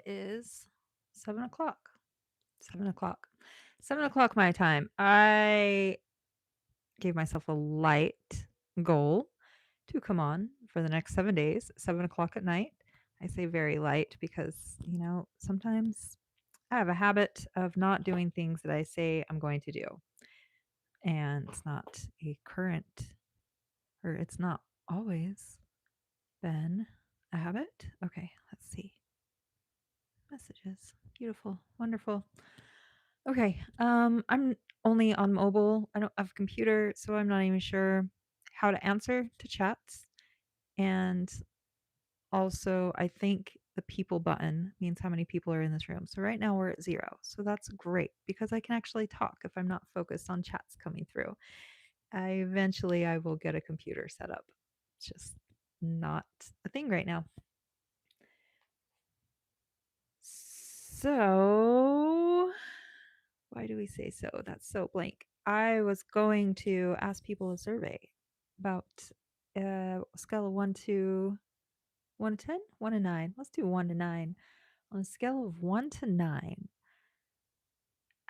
is 7 o'clock. 7 o'clock. 7 o'clock my time. I gave myself a light goal to come on for the next 7 days, 7 o'clock at night. I say very light because, sometimes I have a habit of not doing things that I say I'm going to do. And it's not a current, or it's not always been a habit. Okay, let's see. Messages. Beautiful. Wonderful. Okay. I'm only on mobile. I don't have a computer, so I'm not even sure how to answer to chats. And also, I think the people button means how many people are in this room. So right now we're at 0. So that's great because I can actually talk if I'm not focused on chats coming through. Eventually I will get a computer set up. It's just not a thing right now. So, why do we say so? That's so blank. I was going to ask people a survey about a scale of 1 to 10, 1 to 9. Let's do 1 to 9. On a scale of 1 to 9,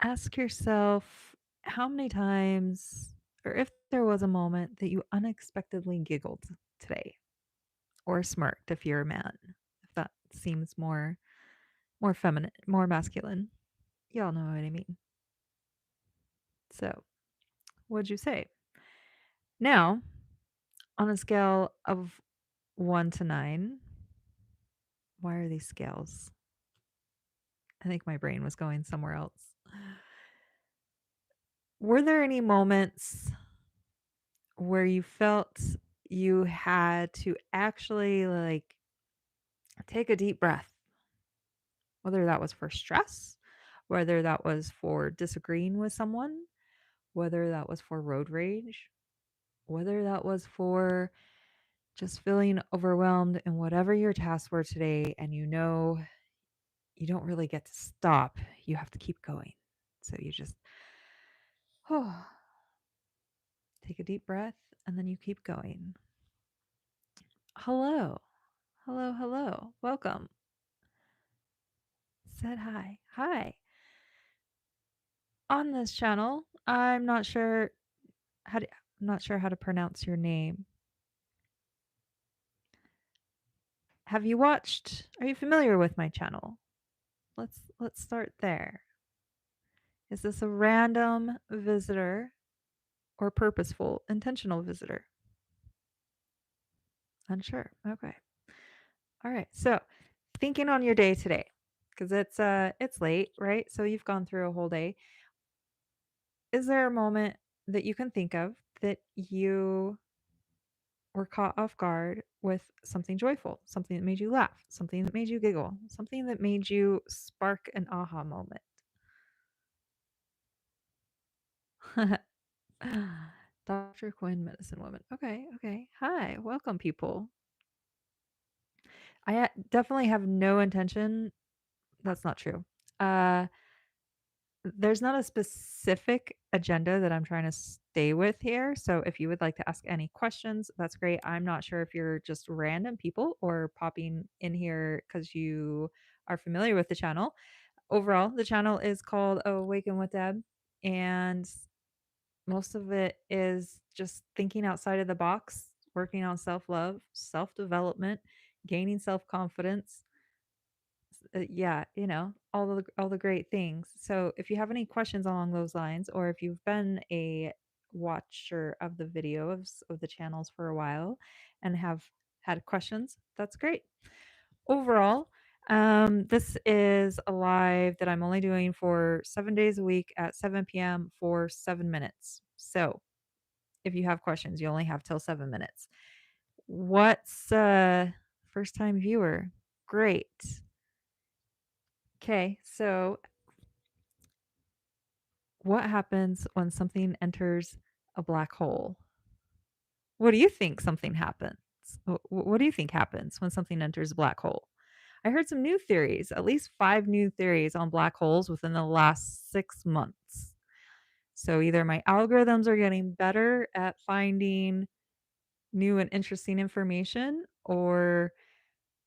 ask yourself how many times, or if there was a moment that you unexpectedly giggled today, or smirked if you're a man, if that seems more feminine, more masculine. Y'all know what I mean. So, what'd you say? Now, on a scale of 1 to 9, why are these scales? I think my brain was going somewhere else. Were there any moments where you felt you had to actually take a deep breath? Whether that was for stress, whether that was for disagreeing with someone, whether that was for road rage, whether that was for just feeling overwhelmed in whatever your tasks were today, and you don't really get to stop. You have to keep going. So you just take a deep breath and then you keep going. Hello. Hello, hello. Welcome. Said hi. Hi. On this channel, how to I'm not sure how to pronounce your name. Have you watched? Are you familiar with my channel? Let's start there. Is this a random visitor or purposeful, intentional visitor? Unsure. Okay. All right. So, thinking on your day today, because it's late, right? So you've gone through a whole day. Is there a moment that you can think of that you were caught off guard with something joyful, something that made you laugh, something that made you giggle, something that made you spark an aha moment? Dr. Quinn, medicine woman. Okay, okay. Hi, welcome, people. I definitely have no intention. That's not true. Uh, there's not a specific agenda that I'm trying to stay with here. So if you would like to ask any questions, that's great. I'm not sure if you're just random people or popping in here because you are familiar with the channel. Overall, the channel is called Awaken with Deb, and most of it is just thinking outside of the box, working on self love, self development, gaining self confidence, yeah, all the great things. So if you have any questions along those lines, or if you've been a watcher of the videos of the channels for a while and have had questions, that's great. Overall, this is a live that I'm only doing for 7 days a week at 7 p.m. for 7 minutes. So if you have questions, you only have till 7 minutes. What's first time viewer? Great. Okay, so what happens when something enters a black hole? What do you think something happens? What do you think happens when something enters a black hole? I heard some new theories, at least 5 new theories on black holes within the last 6 months. So either my algorithms are getting better at finding new and interesting information, or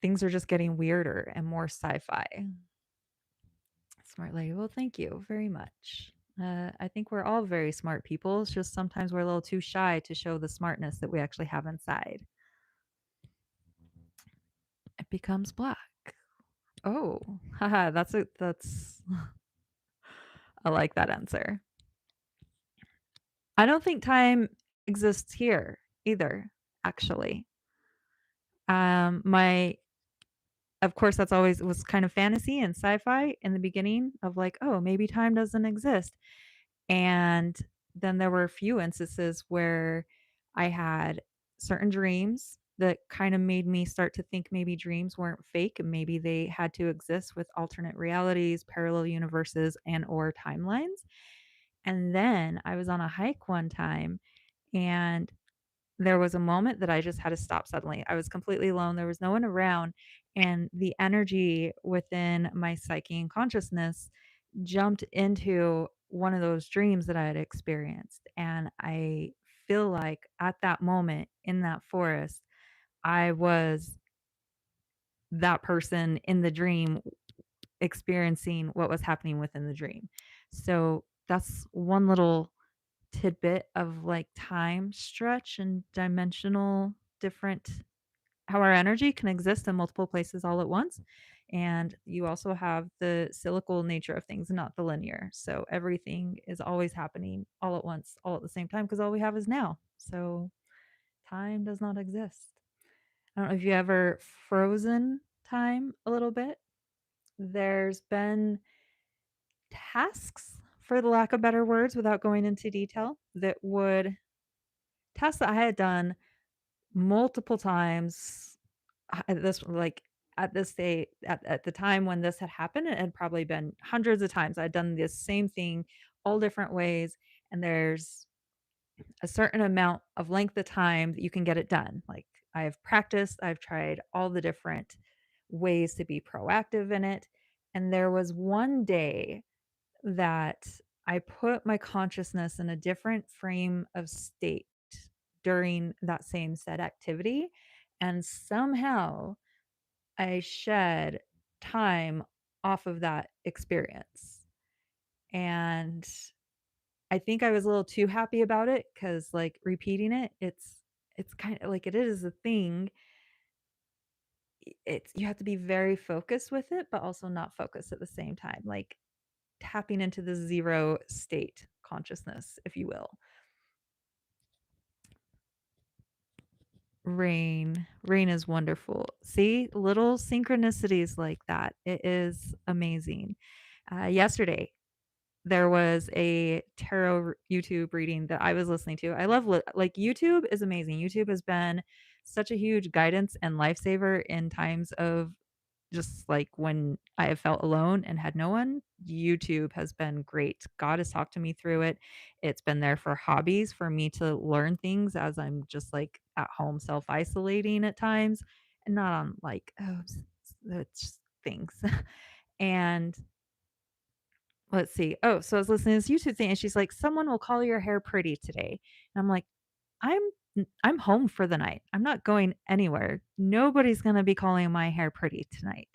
things are just getting weirder and more sci-fi. Smart lady. Well, thank you very much. I think we're all very smart people. It's just sometimes we're a little too shy to show the smartness that we actually have inside. It becomes black. Oh, haha, that's I like that answer. I don't think time exists here either, actually. My Of course that's always was kind of fantasy and sci-fi in the beginning of like, oh, maybe time doesn't exist. And then there were a few instances where I had certain dreams that kind of made me start to think maybe dreams weren't fake and maybe they had to exist with alternate realities, parallel universes, and or timelines. And then I was on a hike one time and there was a moment that I just had to stop suddenly. I was completely alone. There was no one around. And the energy within my psyche and consciousness jumped into one of those dreams that I had experienced. And I feel like at that moment in that forest, I was that person in the dream experiencing what was happening within the dream. So that's one little tidbit of like time stretch and dimensional different how our energy can exist in multiple places all at once. And you also have the cyclical nature of things, not the linear. So everything is always happening all at once, all at the same time, because all we have is now. So time does not exist. I don't know if you ever frozen time a little bit. There's been tasks, for the lack of better words, without going into detail, that would tasks that I had done multiple times this like at this day at the time when this had happened, it had probably been hundreds of times. I'd done this same thing all different ways, and there's a certain amount of length of time that you can get it done. Like I've practiced, I've tried all the different ways to be proactive in it. And there was one day that I put my consciousness in a different frame of state during that same said activity. And somehow I shed time off of that experience. And I think I was a little too happy about it because like repeating it, it's kind of like it is a thing. It's you have to be very focused with it, but also not focused at the same time. Like tapping into the zero state consciousness, if you will. Rain. Rain is wonderful. See, little synchronicities like that. It is amazing. Yesterday, there was a tarot YouTube reading that I was listening to. I love like YouTube is amazing. YouTube has been such a huge guidance and lifesaver in times of just like when I have felt alone and had no one. YouTube has been great. God has talked to me through it. It's been there for hobbies for me to learn things as I'm just like at home self isolating at times and not on like, oh, it's just things. And let's see. Oh, so I was listening to this YouTube thing and she's like, someone will call your hair pretty today. And I'm like, I'm I'm home for the night. I'm not going anywhere. Nobody's going to be calling my hair pretty tonight.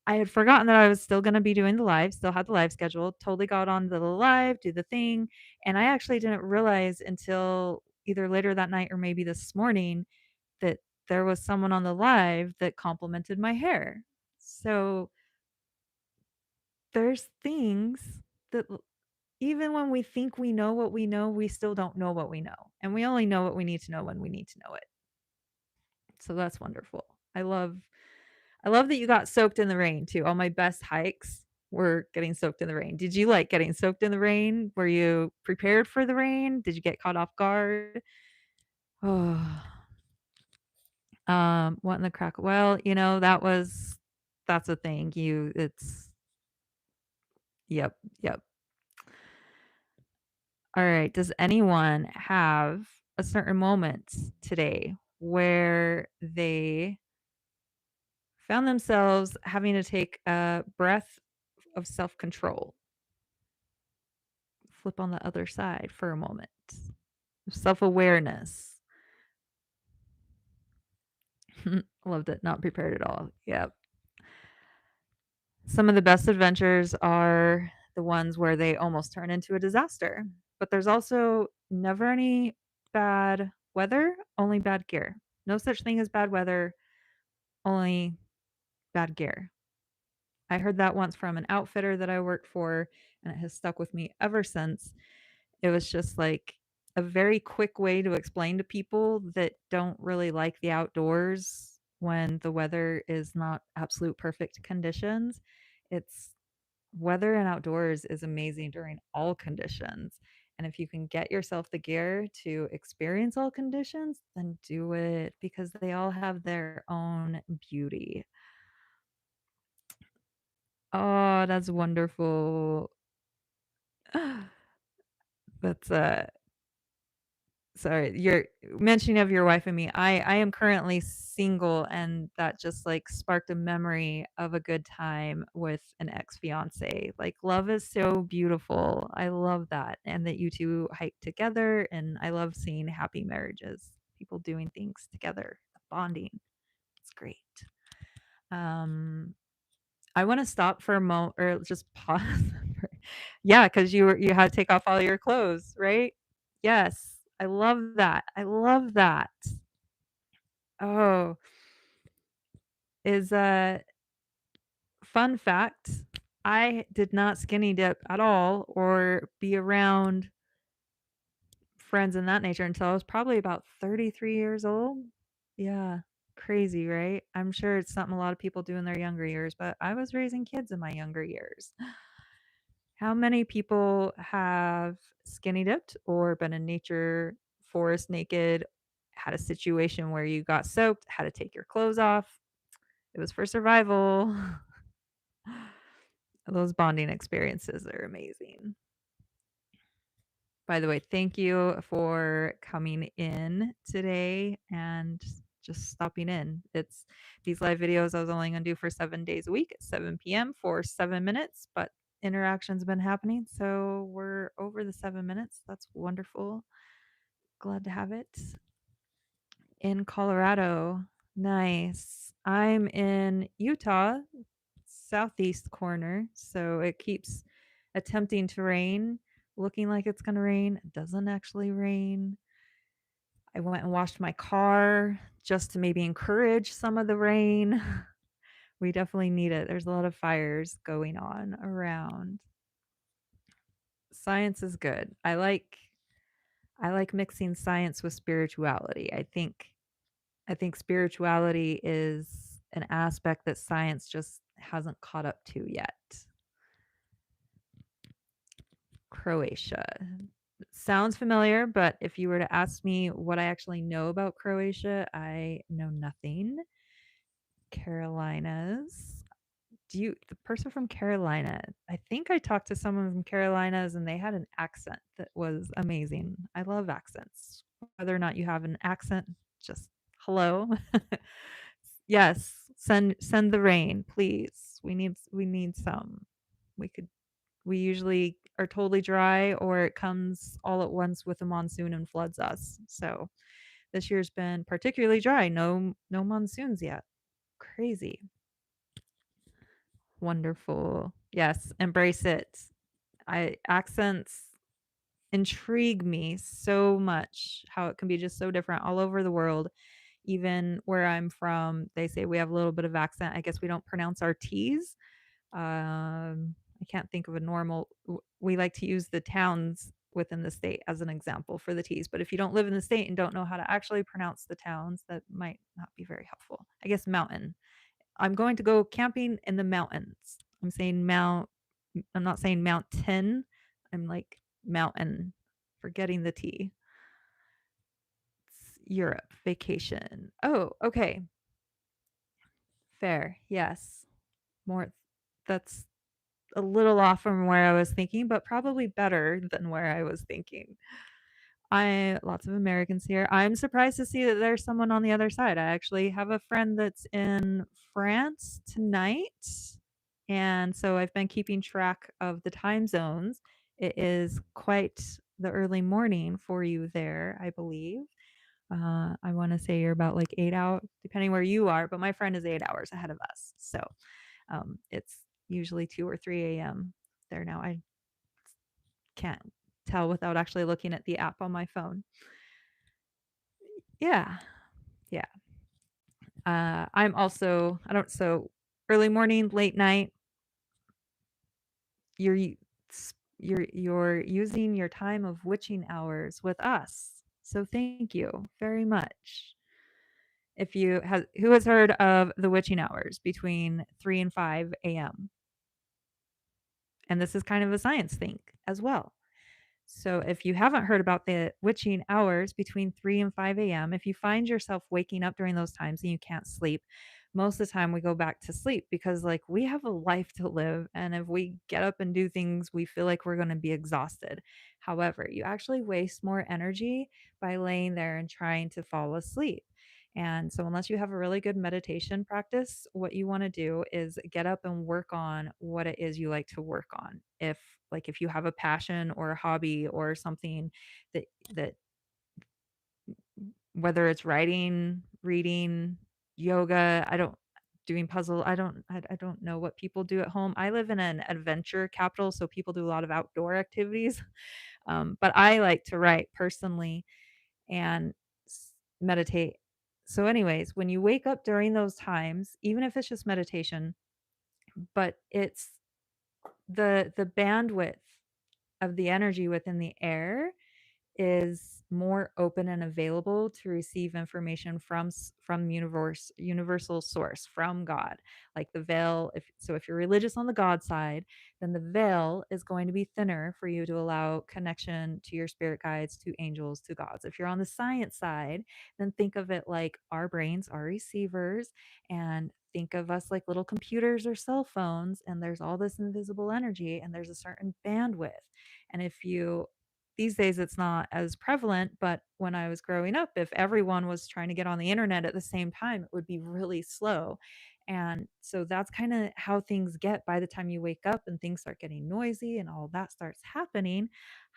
I had forgotten that I was still gonna be doing the live, still had the live scheduled, totally got on the live, do the thing, and I actually didn't realize until either later that night or maybe this morning that there was someone on the live that complimented my hair. So, there's things that even when we think we know what we know, we still don't know what we know, and we only know what we need to know when we need to know it. So that's wonderful. I love that you got soaked in the rain too. All my best hikes were getting soaked in the rain. Did you like getting soaked in the rain? Were you prepared for the rain? Did you get caught off guard? Oh, what in the crack? Well, that's a thing. Yep, yep. All right. Does anyone have a certain moment today where they found themselves having to take a breath of self control? Flip on the other side for a moment. Self-awareness. Loved it. Not prepared at all. Yep. Some of the best adventures are the ones where they almost turn into a disaster, but there's also never any bad weather, only bad gear. No such thing as bad weather, only bad gear. I heard that once from an outfitter that I worked for, and it has stuck with me ever since. It was just like a very quick way to explain to people that don't really like the outdoors when the weather is not absolute perfect conditions. It's weather and outdoors is amazing during all conditions. And if you can get yourself the gear to experience all conditions, then do it because they all have their own beauty. Oh, that's wonderful. That's sorry, you're mentioning of your wife and me. I am currently single, and that just like sparked a memory of a good time with an ex-fiance. Like love is so beautiful. I love that. And that you two hike together, and I love seeing happy marriages. People doing things together, bonding. It's great. Um I want to stop for a moment or just pause. Yeah, because you had to take off all your clothes, right? Yes, I love that. I love that. Oh, is a fun fact. I did not skinny dip at all or be around friends in that nature until I was probably about 33 years old. Yeah, crazy, right? I'm sure it's something a lot of people do in their younger years, but I was raising kids in my younger years. How many people have skinny dipped or been in nature, forest naked, had a situation where you got soaked, had to take your clothes off? It was for survival. Those bonding experiences are amazing. By the way, thank you for coming in today and just stopping in. It's these live videos I was only going to do for 7 days a week at 7 p.m. for 7 minutes, but interaction's been happening. So we're over the 7 minutes. That's wonderful. Glad to have it. In Colorado. Nice. I'm in Utah, southeast corner. So it keeps attempting to rain, looking like it's going to rain. It doesn't actually rain. I went and washed my car just to maybe encourage some of the rain. We definitely need it. There's a lot of fires going on around. Science is good. I like mixing science with spirituality. I think spirituality is an aspect that science just hasn't caught up to yet. Croatia. Sounds familiar, but if you were to ask me what I actually know about Croatia, I know nothing. Carolinas. The person from Carolina, I think I talked to someone from Carolinas and they had an accent that was amazing. I love accents. Whether or not you have an accent, just hello. Yes, send the rain, please. We need some. We could we usually are totally dry or it comes all at once with a monsoon and floods us. So this year's been particularly dry. No monsoons yet. Crazy. Wonderful. Yes, embrace it. I accents intrigue me so much how it can be just so different all over the world. Even where I'm from, they say we have a little bit of accent. I guess we don't pronounce our T's. I can't think of a normal. We like to use the towns within the state as an example for the T's. But if you don't live in the state and don't know how to actually pronounce the towns, that might not be very helpful. I guess mountain. I'm going to go camping in the mountains. I'm saying mount. I'm not saying mountain. I'm like mountain. Forgetting the T. It's Europe vacation. Oh, okay. Fair. Yes. More. That's a little off from where I was thinking, but probably better than where I was thinking. I Lots of Americans here. I'm surprised to see that there's someone on the other side. I actually have a friend that's in France tonight, and so I've been keeping track of the time zones. It is quite the early morning for you there, I believe. I wanna say you're about, like, 8 hours, depending where you are, but my friend is 8 hours ahead of us, so, it's usually 2 or 3 AM there now. I can't tell without actually looking at the app on my phone. Yeah, yeah. I'm also I don't so early morning, late night, you're u s you're using your time of witching hours with us, so thank you very much. If you have who has heard of the witching hours between 3 and 5 AM? And this is kind of a science thing as well. So if you haven't heard about the witching hours between 3 and 5 AM, if you find yourself waking up during those times and you can't sleep, most of the time we go back to sleep because like we have a life to live, and if we get up and do things, we feel like we're going to be exhausted. However, you actually waste more energy by laying there and trying to fall asleep. And so unless you have a really good meditation practice, what you want to do is get up and work on what it is you like to work on. If you have a passion or a hobby or something that whether it's writing, reading, yoga, I don't doing puzzle, I don't know what people do at home. I live in an adventure capital, so people do a lot of outdoor activities. But I like to write personally and meditate. So anyways, when you wake up during those times, even if it's just meditation, but it's the bandwidth of the energy within the air is more open and available to receive information from universal source, from God. Like the veil, if you're religious on the God side, then the veil is going to be thinner for you to allow connection to your spirit guides, to angels, to gods. If you're on the science side, then think of it like our brains are receivers, and think of us like little computers or cell phones, and there's all this invisible energy and there's a certain bandwidth. And if you these days it's not as prevalent, but when I was growing up, if everyone was trying to get on the internet at the same time, it would be really slow. And so that's kind of how things get by the time you wake up and things start getting noisy and all that starts happening.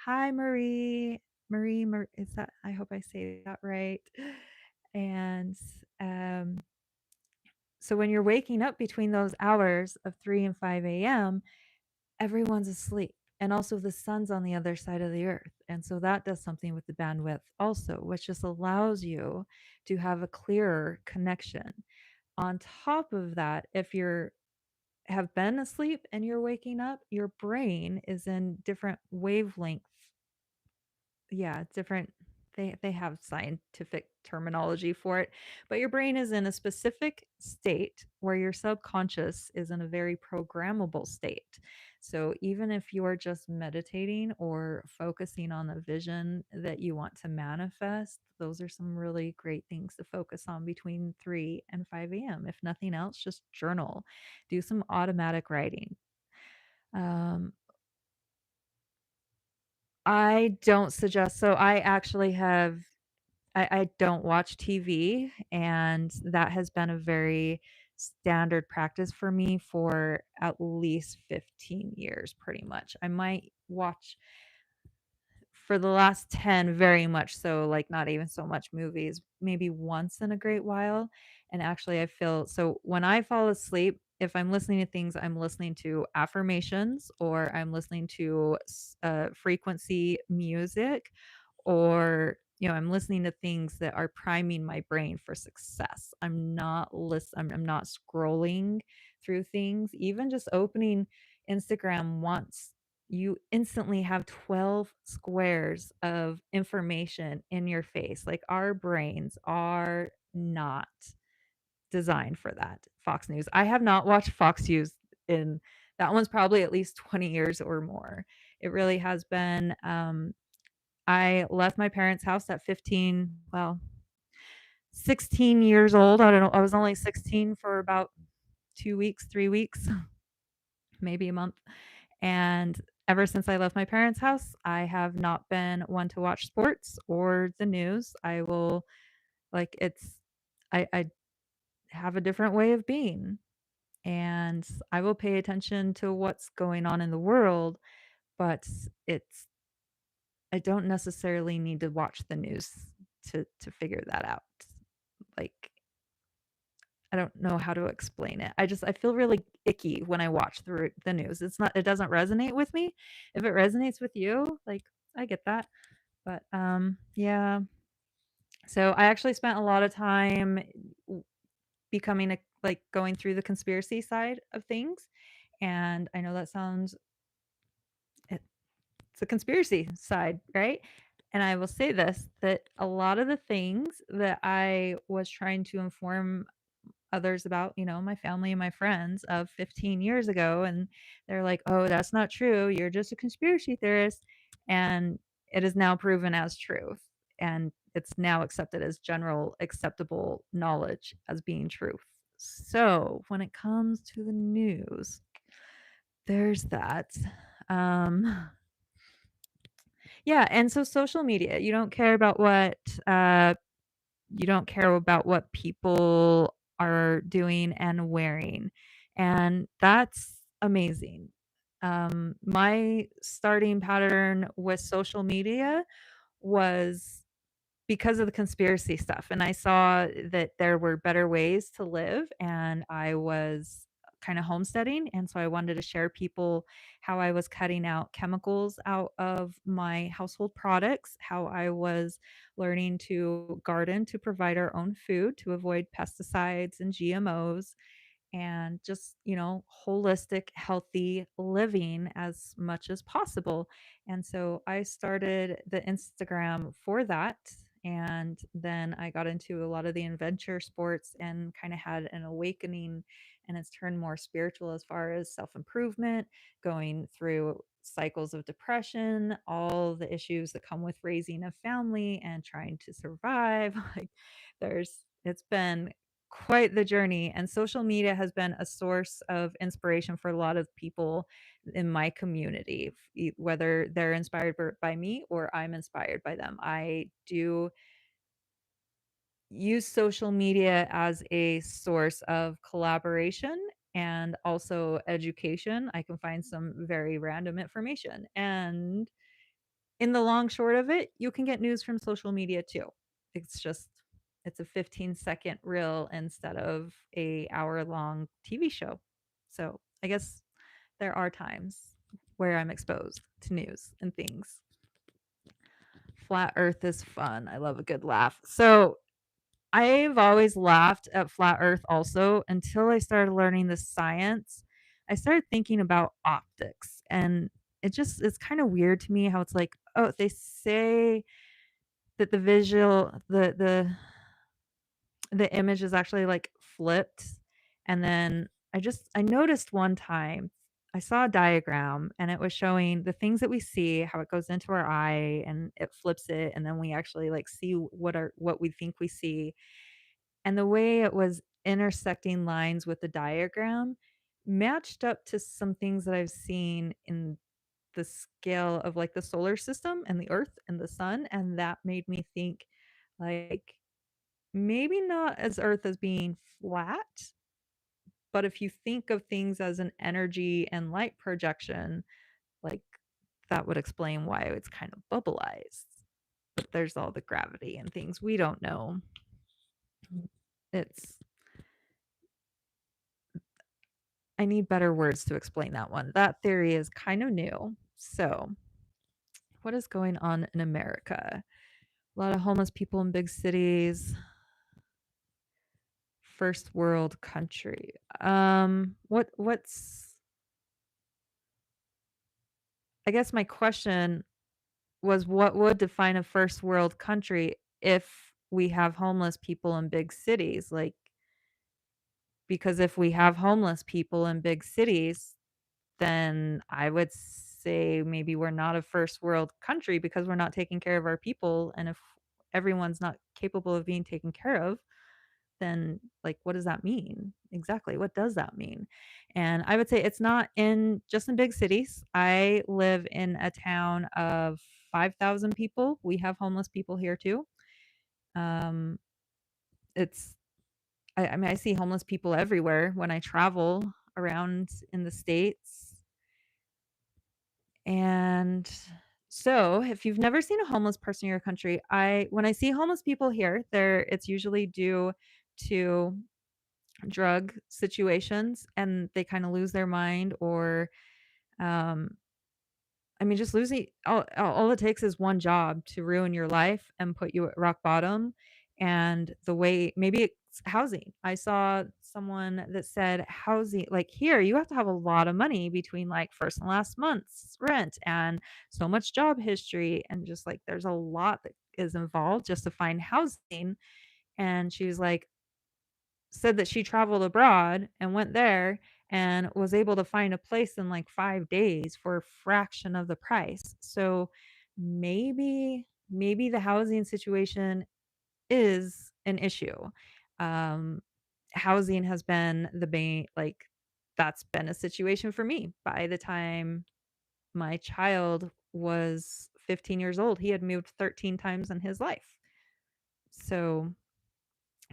Hi, Marie. Marie, is that, I hope I say that right. And um, so when you're waking up between those hours of 3 and 5 AM, everyone's asleep. And also the sun's on the other side of the earth. And so that does something with the bandwidth also, which just allows you to have a clearer connection. On top of that, if you're have been asleep and you're waking up, your brain is in different wavelengths. Yeah, different, they have scientific terminology for it, but your brain is in a specific state where your subconscious is in a very programmable state. So even if you're just meditating or focusing on the vision that you want to manifest, those are some really great things to focus on between 3 and 5 AM. If nothing else, just journal. Do some automatic writing. Um, I don't suggest, so I actually have I don't watch TV, and that has been a very standard practice for me for at least 15 years, pretty much. I might watch for the last 10, very much so, like, not even so much movies, maybe once in a great while, and actually, I feel so when I fall asleep, if I'm listening to things, I'm listening to affirmations or I'm listening to frequency music, or, I'm listening to things that are priming my brain for success. I'm not scrolling through things, even just opening Instagram once, you instantly have 12 squares of information in your face. Like our brains are not designed for that. Fox News. I have not watched Fox News in that one's probably at least 20 years or more. It really has been. I left my parents' house at 15, well, 16 years old. I don't know. I was only 16 for about 2 weeks, 3 weeks, maybe a month. And ever since I left my parents' house, I have not been one to watch sports or the news. I will like it's I have a different way of being, and I will pay attention to what's going on in the world, but it's I don't necessarily need to watch the news to figure that out. Like, I don't know how to explain it. I feel really icky when I watch the news. It doesn't resonate with me. If it resonates with you, like, I get that. But yeah. So I actually spent a lot of time becoming like going through the conspiracy side of things. And I know that sounds it's a conspiracy side, right? And I will say this, that a lot of the things that I was trying to inform others about, my family and my friends of 15 years ago, and they're like, "Oh, that's not true. You're just a conspiracy theorist." And it is now proven as truth. And it's now accepted as general acceptable knowledge as being truth. So when it comes to the news, there's that. Um, yeah, and so social media, you don't care about what people are doing and wearing, and that's amazing. My starting pattern with social media was because of the conspiracy stuff, and I saw that there were better ways to live, and I was kind of homesteading, and so I wanted to share people how I was cutting out chemicals out of my household products, how I was learning to garden to provide our own food to avoid pesticides and GMOs, and just, holistic, healthy living as much as possible. And so I started the Instagram for that. And then I got into a lot of the adventure sports and kind of had an awakening. And it's turned more spiritual as far as self improvement, going through cycles of depression, all the issues that come with raising a family and trying to survive. Like, it's been quite the journey, and social media has been a source of inspiration for a lot of people in my community, whether they're inspired by me or I'm inspired by them. I do use social media as a source of collaboration and also education. I can find some very random information, and in the long short of it, you can get news from social media too. It's just it's a 15-second reel instead of a hour-long TV show. So, I guess there are times where I'm exposed to news and things. Flat Earth is fun. I love a good laugh. So, I've always laughed at flat Earth also until I started learning the science. I started thinking about optics, and it's kind of weird to me how it's like, oh, they say that the image is actually like flipped, and then I noticed one time I saw a diagram, and it was showing the things that we see, how it goes into our eye and it flips it, and then we actually like see what we think we see. And the way it was intersecting lines with the diagram matched up to some things that I've seen in the scale of like the solar system and the earth and the sun, and that made me think, like, maybe not as earth as being flat, but if you think of things as an energy and light projection, like, that would explain why it's kind of bubbleized. But there's all the gravity and things we don't know. It's I need better words to explain that one. That theory is kind of new. So, what is going on in America? A lot of homeless people in big cities. First world country. What's I guess my question was, what would define a first world country if we have homeless people in big cities? Like, because if we have homeless people in big cities, then I would say maybe we're not a first world country because we're not taking care of our people. And if everyone's not capable of being taken care of, then, like, what does that mean? Exactly. What does that mean? And I would say it's not in just in big cities. I live in a town of 5,000 people. We have homeless people here too. Um, it's I mean, I see homeless people everywhere when I travel around in the States. And So, if you've never seen a homeless person in your country, I when I see homeless people here, it's usually due to drug situations and they kind of lose their mind or um I mean just losing all it takes is one job to ruin your life and put you at rock bottom and the way maybe it's housing. I saw someone that said housing like here you have to have a lot of money between like first and last month's rent and so much job history and just like there's a lot that is involved just to find housing and she was like said that she traveled abroad and went there and was able to find a place in like 5 days for a fraction of the price. So maybe the housing situation is an issue. Um, Housing has been the main like that's been a situation for me. By the time my child was 15 years old, he had moved 13 times in his life. So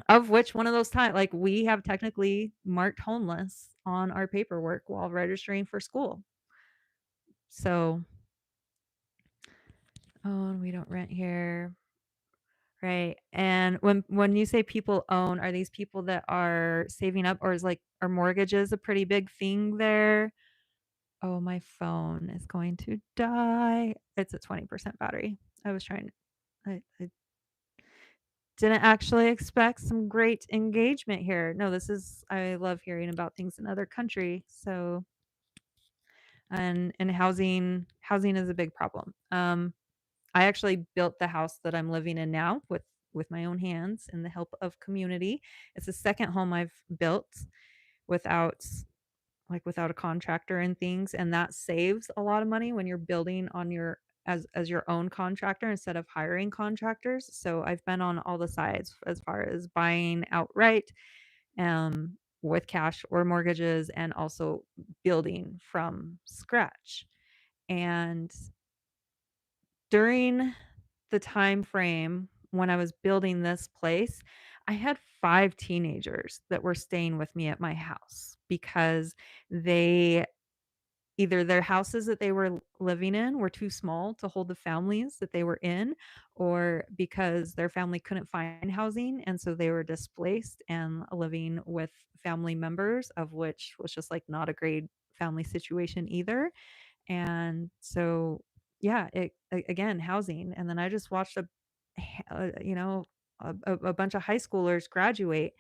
of which one of those times, like, we have technically marked homeless on our paperwork while registering for school. So, oh, and we don't rent here, right? And when you say people own, are these people that are saving up, or is like are mortgages a pretty big thing there? Oh, my phone is going to die. It's at 20% battery. I was trying. I didn't actually expect some great engagement here. No, this is I love hearing about things in other country. So and housing is a big problem. I actually built the house that I'm living in now with my own hands and the help of community. It's the second home I've built without without a contractor and things, and that saves a lot of money when you're building on your as your own contractor instead of hiring contractors. So I've been on all the sides as far as buying outright with cash or mortgages and also building from scratch. And during the time frame when I was building this place, I had 5 teenagers that were staying with me at my house because they either their houses that they were living in were too small to hold the families that they were in, or because their family couldn't find housing, and so they were displaced and living with family members, of which was just, like, not a great family situation either. And so, yeah, again, housing, and then I just watched you know, a bunch of high schoolers graduate,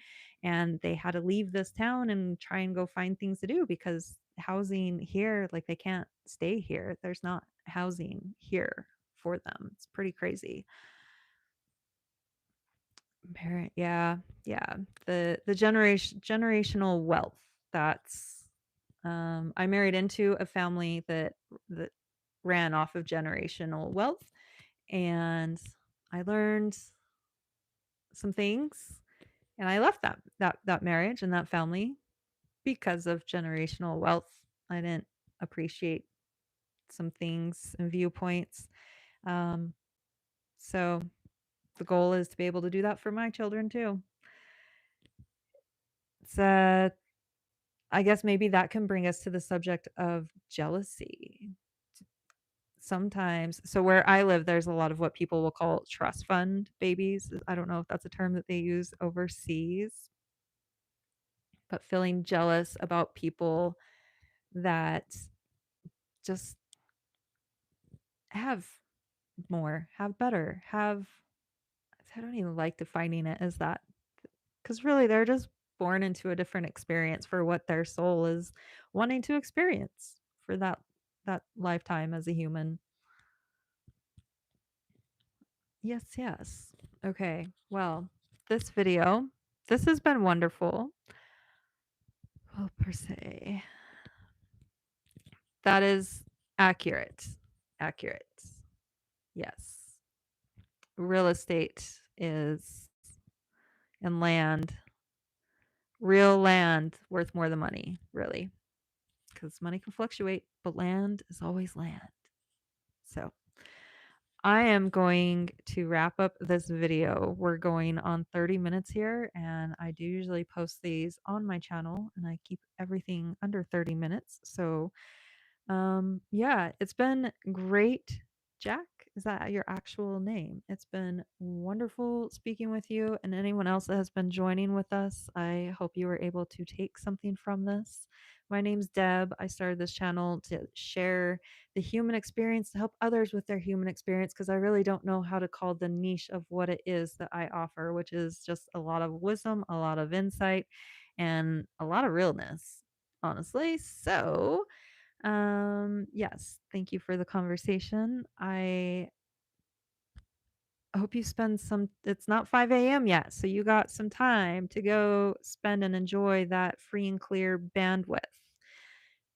and they had to leave this town and try and go find things to do because housing here, like, they can't stay here. There's not housing here for them. It's pretty crazy. Parent yeah, yeah. The generational wealth that's I married into a family that ran off of generational wealth, and I learned some things, and I left that marriage and that family because of generational wealth. I didn't appreciate some things and viewpoints. Um, so the goal is to be able to do that for my children too. It's I guess maybe that can bring us to the subject of jealousy. Sometimes, so where I live, there's a lot of what people will call trust fund babies. I don't know if that's a term that they use overseas, but feeling jealous about people that just have more, have better, have I don't even like defining it as that because really they're just born into a different experience for what their soul is wanting to experience for that lifetime as a human. Yes, yes. Okay. Well, this video, this has been wonderful. Oh, per se. That is accurate. Accurate. Yes. Real estate is and land, real land worth more than money, really. Because money can fluctuate, but land is always land. So I am going to wrap up this video. We're going on 30 minutes here, and I do usually post these on my channel, and I keep everything under 30 minutes. So, yeah, it's been great Jack, is that your actual name? It's been wonderful speaking with you and anyone else that has been joining with us. I hope you were able to take something from this. My name's Deb. I started this channel to share the human experience to help others with their human experience because I really don't know how to call the niche of what it is that I offer, which is just a lot of wisdom, a lot of insight, and a lot of realness, honestly. So, yes, thank you for the conversation. I hope you spend some it's not 5 a.m. yet, so you got some time to go spend and enjoy that free and clear bandwidth.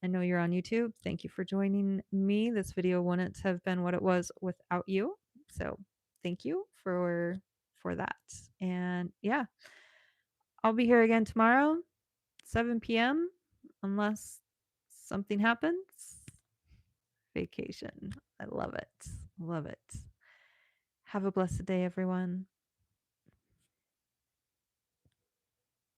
I know you're on YouTube. Thank you for joining me. This video wouldn't have been what it was without you. So, thank you for that. And yeah, I'll be here again tomorrow, 7 p.m. unless something happens. Vacation. I love it. Love it. Have a blessed day, everyone.